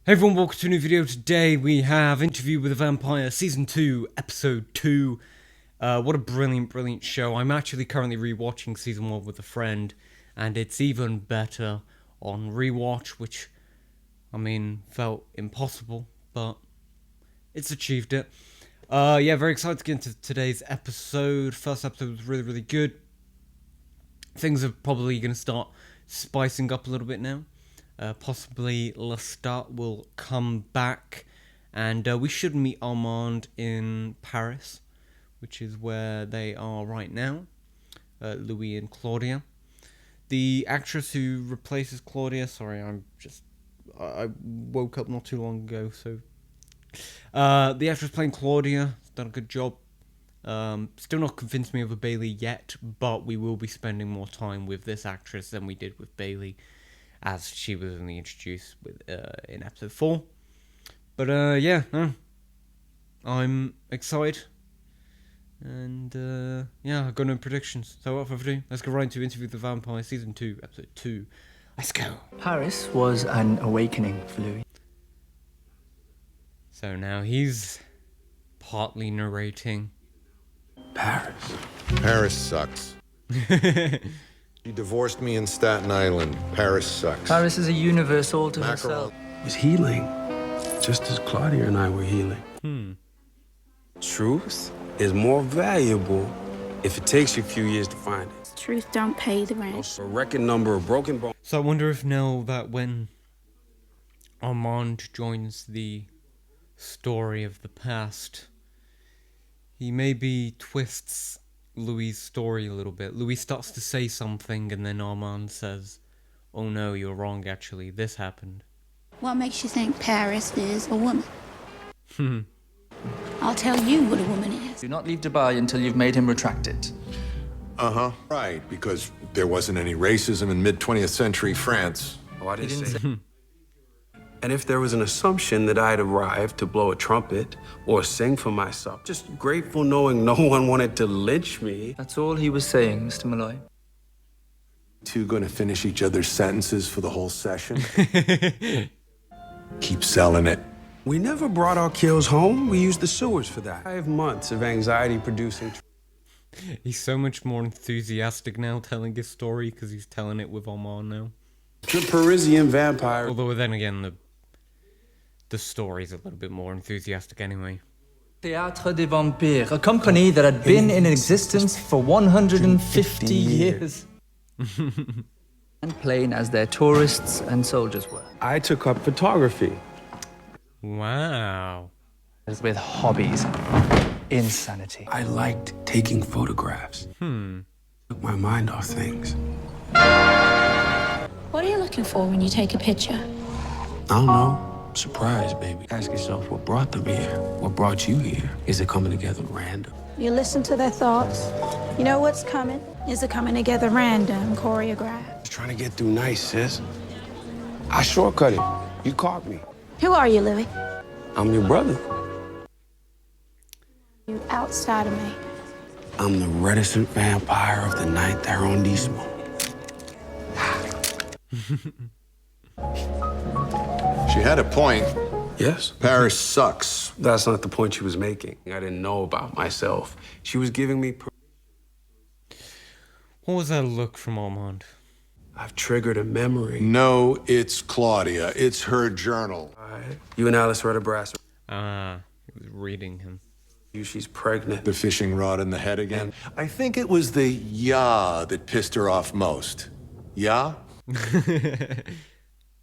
Hey everyone, welcome to a new video. Today we have Interview with a Vampire Season 2, Episode 2. What a brilliant show. I'm actually currently rewatching Season 1 with a friend, and it's even better on rewatch, which, I mean, felt impossible, but it's achieved it. Yeah, very excited to get into today's episode. First episode was really good. Things are probably going to start spicing up a little bit now. Possibly Lestat will come back, and we should meet Armand in Paris, which is where they are right now, Louis and Claudia. The actress who replaces Claudia, sorry, I woke up not too long ago, so... the actress playing Claudia has done a good job. Still not convinced me of a Bailey yet, but we will be spending more time with this actress than we did with Bailey, as she was only introduced with in episode 4. But yeah, no, I'm excited, and yeah, I've got no predictions. So without further ado, let's go right into Interview with the Vampire Season 2, Episode 2. Let's go. Paris was an awakening for Louis. So now he's partly narrating. Paris sucks. She divorced me in Staten Island. Paris sucks. Paris is a universe all to herself. Was healing, just as Claudia and I were healing. Truth is more valuable if it takes you a few years to find it. Truth don't pay the rent. A record number of broken bones. So I wonder if now that when Armand joins the story of the past, he maybe twists Louis' story a little bit. Louis starts to say something, and then Armand says, "Oh no, you're wrong, actually, this happened." What makes you think Paris is a woman? I'll tell you what a woman is. Do not leave Dubai until you've made him retract it. Right, because there wasn't any racism in mid-20th century France. Oh, I didn't say. And if there was an assumption that I'd arrived to blow a trumpet or sing for myself, just grateful knowing no one wanted to lynch me. That's all he was saying, Mr. Malloy. Two gonna finish each other's sentences for the whole session? Keep selling it. We never brought our kills home. We used the sewers for that. 5 months of anxiety-producing. He's so much more enthusiastic now telling his story, because he's telling it with Armand now. The Parisian vampire. Although then again, the story's a little bit more enthusiastic anyway. Théâtre des Vampires, a company that had been in existence for 150 years. And plain as their tourists and soldiers were. I took up photography. Wow. With hobbies. Insanity. I liked taking photographs. Took my mind off things. What are you looking for when you take a picture? I don't know. Surprise, baby. Ask yourself what brought them here. What brought you here? Is it coming together random? You listen to their thoughts. You know what's coming? Is it coming together random, choreographed? Just trying to get through nice, sis. I shortcut it. You caught me. Who are you, Louis? I'm your brother. You outside of me. I'm the reticent vampire of the 9th arrondissement. She had a point. Yes? Paris sucks. That's not the point she was making. I didn't know about myself. She was giving me... What was that look from Armand? I've triggered a memory. No, it's Claudia. It's her journal. You and Alice read a brass. Ah, he was reading him. She's pregnant. The fishing rod in the head again. I think it was the "yeah" that pissed her off most. Yeah?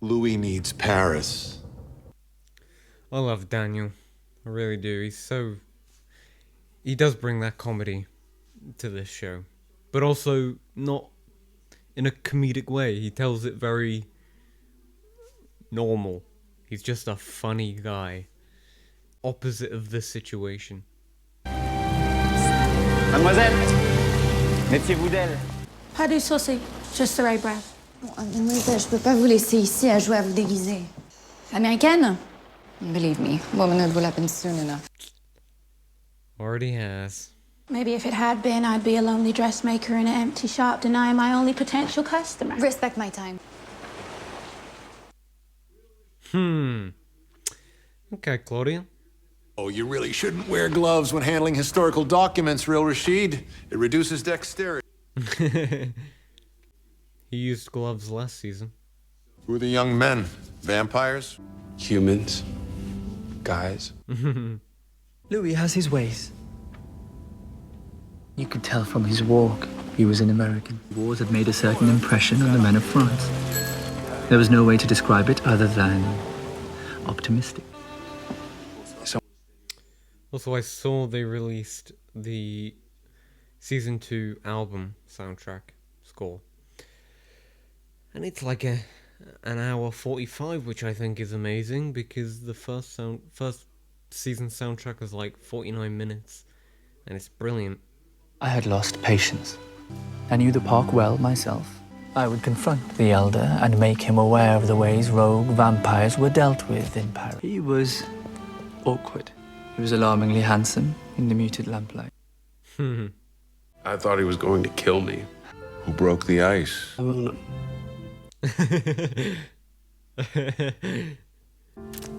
Louis needs Paris. I love Daniel. I really do. He does bring that comedy to this show. But also not in a comedic way. He tells it very normal. He's just a funny guy. Opposite of this situation. Mademoiselle, méfiez-vous d'elle. Pas de souci, je serai brave. Mademoiselle, je peux pas vous laisser ici à jouer à vous déguiser. Américaine? Believe me, womanhood will happen soon enough. Already has. Maybe if it had been, I'd be a lonely dressmaker in an empty shop denying my only potential customer. Respect my time. Okay, Claudia. Oh, you really shouldn't wear gloves when handling historical documents, Real Rashid. It reduces dexterity. He used gloves last season. Who are the young men? Vampires? Humans. Guys. Louis has his ways. You could tell from his walk he was an American. Wars had made a certain impression on the men of France. There was no way to describe it other than optimistic. Also, I saw they released the Season 2 album soundtrack score. And it's like an hour 45, which I think is amazing, because the first season soundtrack was like 49 minutes, and it's brilliant. I had lost patience. I knew the park well myself. I would confront the Elder and make him aware of the ways rogue vampires were dealt with in Paris. He was awkward. He was alarmingly handsome in the muted lamplight. I thought he was going to kill me. Who broke the ice? I will not.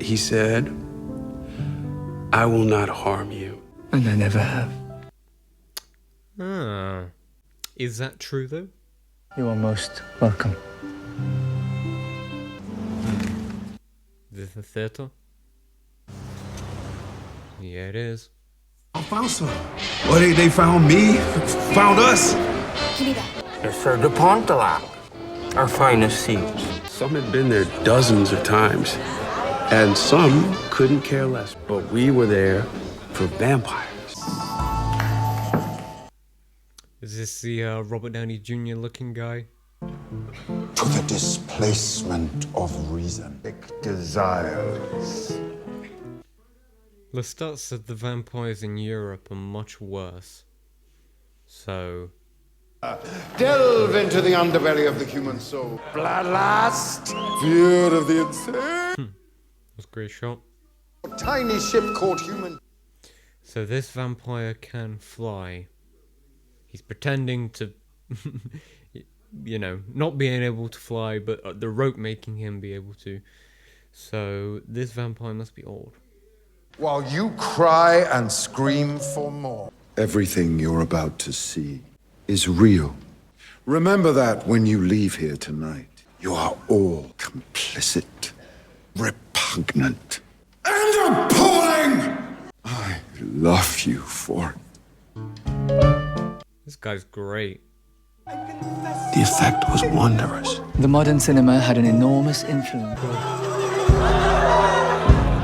He said, I will not harm you. And I never have. Ah. Is that true, though? You are most welcome. Is this the theatre? Yeah, it is. I found some. Well, they found me, found us. Sir de Pontelac, our finest seats. Some had been there dozens of times, and some couldn't care less. But we were there for vampires. Is this the Robert Downey Jr. looking guy? To the displacement of reason, desires. Lestat said the vampires in Europe are much worse. So... Delve into the underbelly of the human soul. Bloodlust, fear of the insane. That's a great shot. A tiny ship called human. So this vampire can fly. He's pretending to, you know, not being able to fly, but the rope making him be able to. So this vampire must be old. While you cry and scream for more. Everything you're about to see is real. Remember that when you leave here tonight. You are all complicit, repugnant, and appalling! I love you for it. This guy's great. The effect was wondrous. The modern cinema had an enormous influence.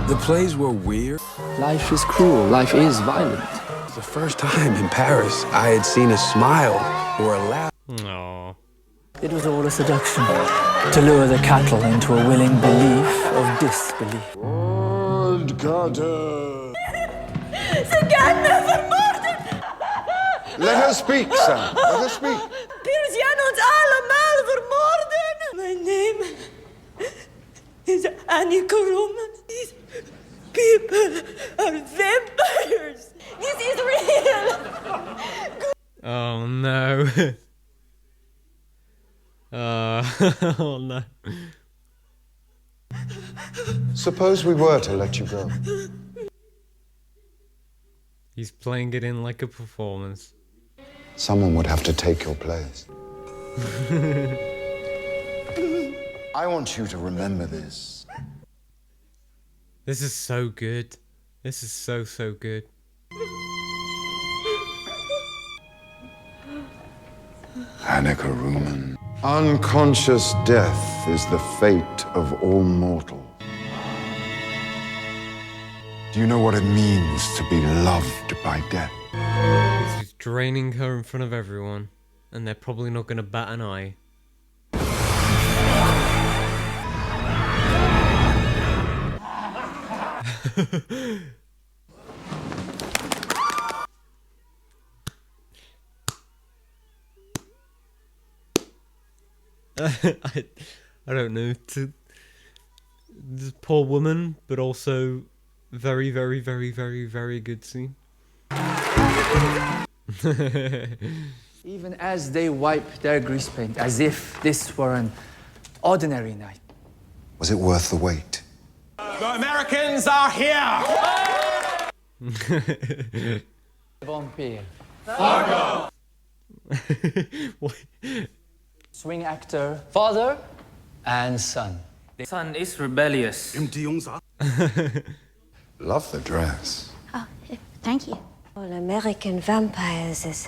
The plays were weird. Life is cruel. Life is violent. It was the first time in Paris I had seen a smile or a laugh. Aww. It was all a seduction to lure the cattle into a willing belief of disbelief. Old Carter. Ze gaan me vermoorden! Let her speak, Sam. Let her speak. Piers gaan ons allemaal vermoorden! My name is Annika Roman. These people are vampires! This is real! Oh no. Oh no. Suppose we were to let you go. He's playing it in like a performance. Someone would have to take your place. I want you to remember this. This is so good. This is so good. Annika Ruman. Unconscious death is the fate of all mortals. Do you know what it means to be loved by death? He's draining her in front of everyone, and they're probably not gonna bat an eye. I don't know. To this poor woman, but also very good scene. Even as they wipe their grease paint, as if this were an ordinary night. Was it worth the wait? The Americans are here! Vampire. What? Swing actor, father and son. Son is rebellious. Love the dress. Oh, thank you. All American vampires is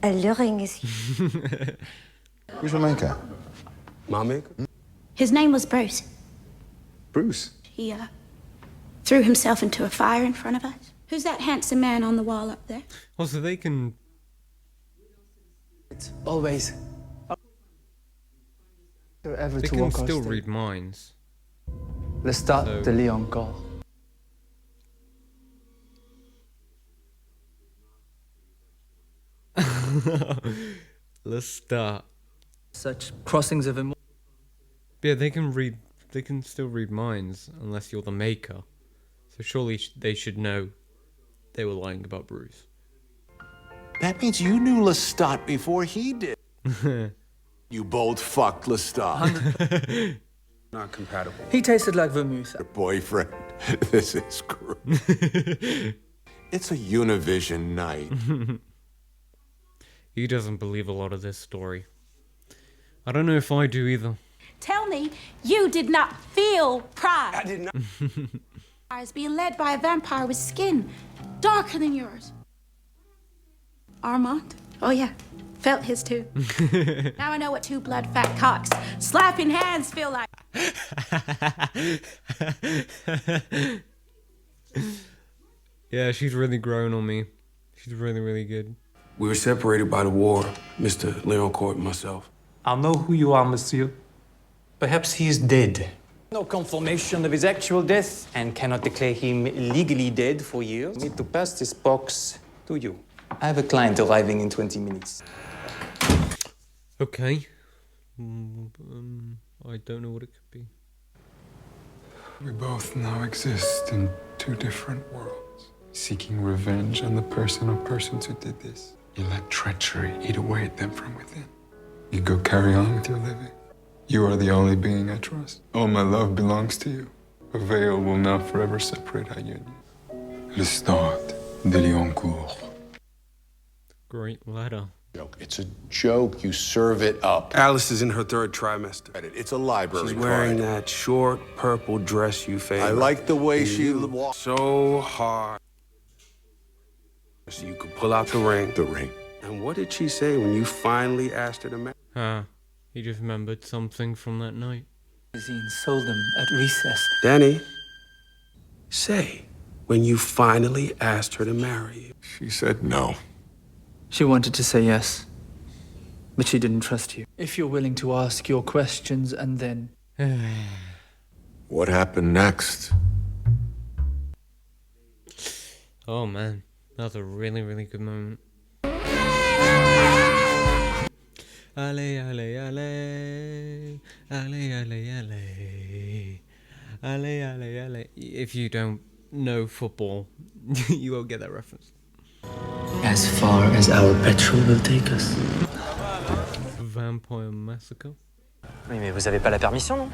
alluring as Who's your maker? My maker? His name was Bruce. Bruce. He threw himself into a fire in front of us. Who's that handsome man on the wall up there? Also, they can. Always. Ever They to can walk still our stage. read minds. Lestat So- de lit encore. Let's start. Such crossings of emotions. Yeah, they can read. They can still read minds unless you're the maker. So surely they should know they were lying about Bruce. That means you knew Lestat before he did. You both fucked Lestat. Not compatible. He tasted like vermouth. Your boyfriend. This is great. It's a Univision night. He doesn't believe a lot of this story. I don't know if I do either. Tell me you did not feel pride. I did not. Is being led by a vampire with skin darker than yours. Armand? Oh yeah, felt his too. Now I know what two blood fat cocks slapping hands feel like. Yeah, she's really grown on me. She's really, really good. We were separated by the war, Mr. Leoncourt and myself. I know who you are, monsieur. Perhaps he is dead. No confirmation of his actual death and cannot declare him legally dead for years. Need to pass this box to you. I have a client arriving in 20 minutes. Okay. I don't know what it could be. We both now exist in two different worlds, seeking revenge on the person or persons who did this. You let treachery eat away at them from within. You go carry on with your living. You are the only being I trust. All my love belongs to you. A veil will now forever separate our union. Lestat de Lioncourt. Great letter. It's a joke. You serve it up. Alice is in her third trimester. It's a library She's wearing card. that short purple dress you favor. I like the way she walks. So hard. So you could pull out the ring. The ring. And what did she say when you finally asked her to marry? He just remembered something from that night. Sold them at recess. Danny, say, when you finally asked her to marry you. She said no. She wanted to say yes, but she didn't trust you. If you're willing to ask your questions and then... What happened next? Oh man, that was a really, really good moment. Ale, ale, ale, ale, ale, ale, ale, ale, ale. If you don't know football, you won't get that reference. As far as our petrol will take us. Vampire Massacre. Oui, mais vous avez pas la permission, non?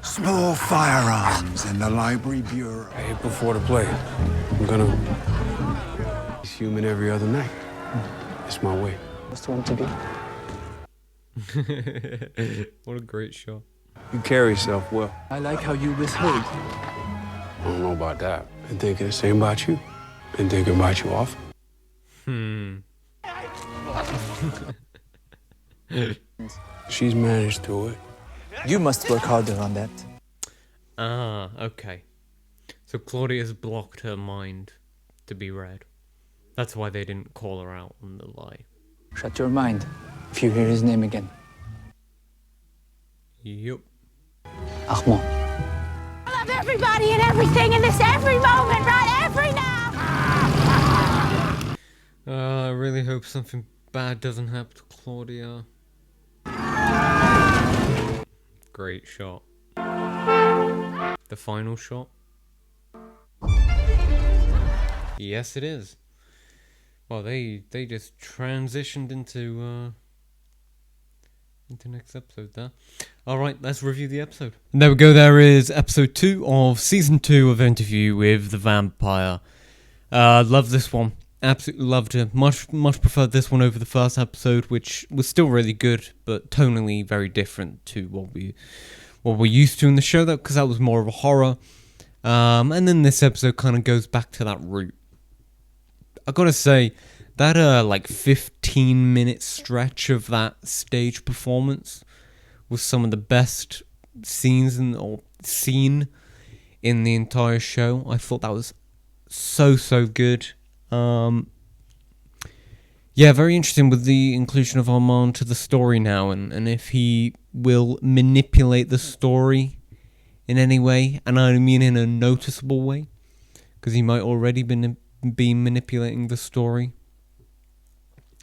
Small firearms in the library bureau. Hey, before the play, I'm gonna... He's human every other night. It's my way. Just want to be. What a great shot. You carry yourself well. I like how you withhold. I don't know about that. Been thinking the same about you. Been thinking about you often. She's managed through it. You must work harder on that. Ah, okay. So Claudia's blocked her mind to be read. That's why they didn't call her out on the lie. Shut your mind if you hear his name again. Yup. Armand. I love everybody and everything in this every moment, right? Every now. I really hope something bad doesn't happen to Claudia. Great shot. The final shot. Yes, it is. Well, they just transitioned into into next episode there. Alright, let's review the episode. And there we go, there is episode 2 of season 2 of Interview with the Vampire. Love this one. Absolutely loved it. Much preferred this one over the first episode, which was still really good, but tonally very different to what we're used to in the show, because that was more of a horror. And then this episode kind of goes back to that route. I gotta say, that 15-minute stretch of that stage performance was some of the best scene in the entire show. I thought that was so good. Very interesting with the inclusion of Armand to the story now, and if he will manipulate the story in any way, and I mean in a noticeable way, because he might already be manipulating the story.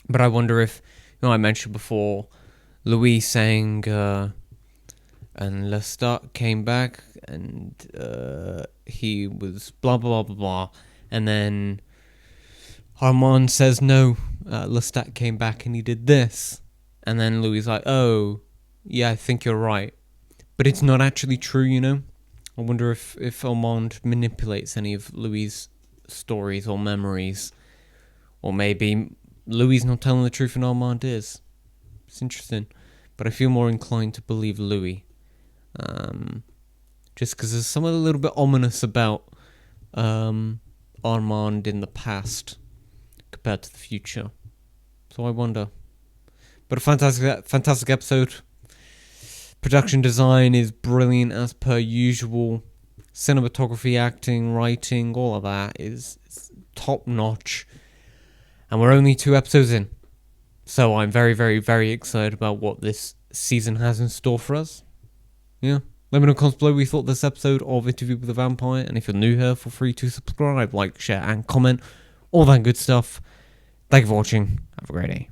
But I wonder if, I mentioned before, Louis saying, and Lestat came back, and he was blah blah blah blah, and then Armand says no, Lestat came back and he did this, and then Louis is like, oh, yeah, I think you're right, but it's not actually true, I wonder if Armand manipulates any of Louis' stories or memories, or maybe Louis not telling the truth and Armand is. It's interesting, but I feel more inclined to believe Louis, just because there's something a little bit ominous about Armand in the past compared to the future. So I wonder. But a fantastic episode. Production design is brilliant as per usual. Cinematography, acting, writing, all of that is top notch. And we're only 2 episodes in. So I'm very, very, very excited about what this season has in store for us. Yeah. Let me know in the comments below what you thought this episode of Interview with the Vampire. And if you're new here, feel free to subscribe, like, share, and comment. All that good stuff. Thank you for watching. Have a great day.